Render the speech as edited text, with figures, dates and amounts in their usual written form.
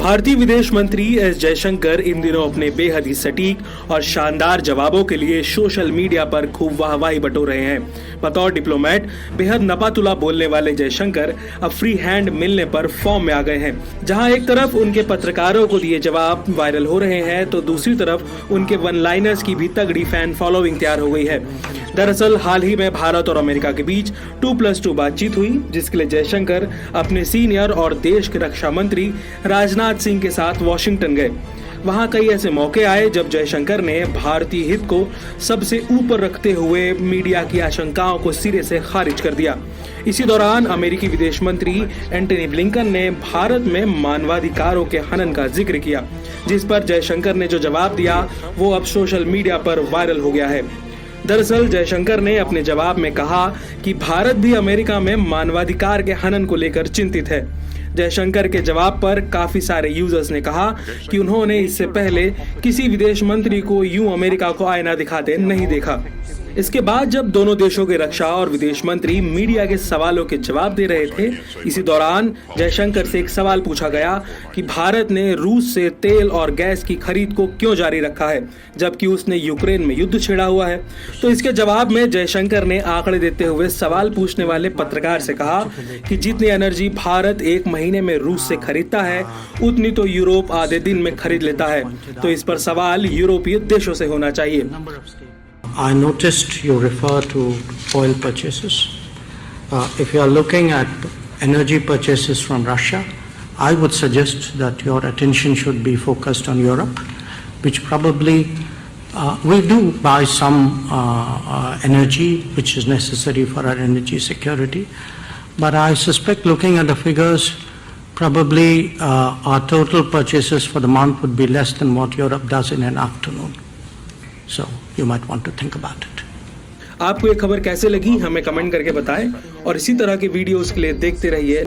भारतीय विदेश मंत्री एस जयशंकर इन दिनों अपने बेहद ही सटीक और शानदार जवाबों के लिए सोशल मीडिया पर खूब वाहवाही बटोर रहे हैं। बतौर डिप्लोमेट बेहद नपातुला बोलने वाले जयशंकर अब फ्री हैंड मिलने पर फॉर्म में आ गए हैं। जहां एक तरफ उनके पत्रकारों को दिए जवाब वायरल हो रहे हैं, तो दूसरी तरफ उनके वन लाइनर्स की भी तगड़ी फैन फॉलोइंग तैयार हो गई है। दरअसल हाल ही में भारत और अमेरिका के बीच 2+2 बातचीत हुई, जिसके लिए जयशंकर अपने सीनियर और देश के रक्षा मंत्री राजनाथ सिंह के साथ वॉशिंगटन गए। वहां कई ऐसे मौके आए जब जयशंकर ने भारतीय हित को सबसे ऊपर रखते हुए मीडिया की आशंकाओं को सिरे से खारिज कर दिया। इसी दौरान अमेरिकी विदेश मंत्री एंटनी ब्लिंकन ने भारत में मानवाधिकारों के हनन का जिक्र किया, जिस पर जयशंकर ने जो जवाब दिया वो अब सोशल मीडिया पर वायरल हो गया है। दरअसल जयशंकर ने अपने जवाब में कहा कि भारत भी अमेरिका में मानवाधिकार के हनन को लेकर चिंतित है। जयशंकर के जवाब पर काफी सारे यूजर्स ने कहा कि उन्होंने इससे पहले किसी विदेश मंत्री को यूं अमेरिका को आईना दिखाते नहीं देखा। इसके बाद जब दोनों देशों के रक्षा और विदेश मंत्री मीडिया के सवालों के जवाब दे रहे थे, इसी दौरान जयशंकर से एक सवाल पूछा गया कि भारत ने रूस से तेल और गैस की खरीद को क्यों जारी रखा है, जबकि उसने यूक्रेन में युद्ध छेड़ा हुआ है। तो इसके जवाब में जयशंकर ने आंकड़े देते हुए सवाल पूछने वाले पत्रकार से कहा कि जितनी एनर्जी भारत एक महीने में रूस से खरीदता है, उतनी तो यूरोप आधे दिन में खरीद लेता है। तो इस पर सवाल यूरोपीय देशों से होना चाहिए। I noticed you refer to oil purchases. If you are looking at energy purchases from Russia, I would suggest that your attention should be focused on Europe, which probably we do buy some energy which is necessary for our energy security. But I suspect, looking at the figures, probably our total purchases for the month would be less than what Europe does in an afternoon. So you might want to think about it. आपको ये खबर कैसे लगी हमें comment करके बताएं और इसी तरह के वीडियोस के लिए देखते रहिए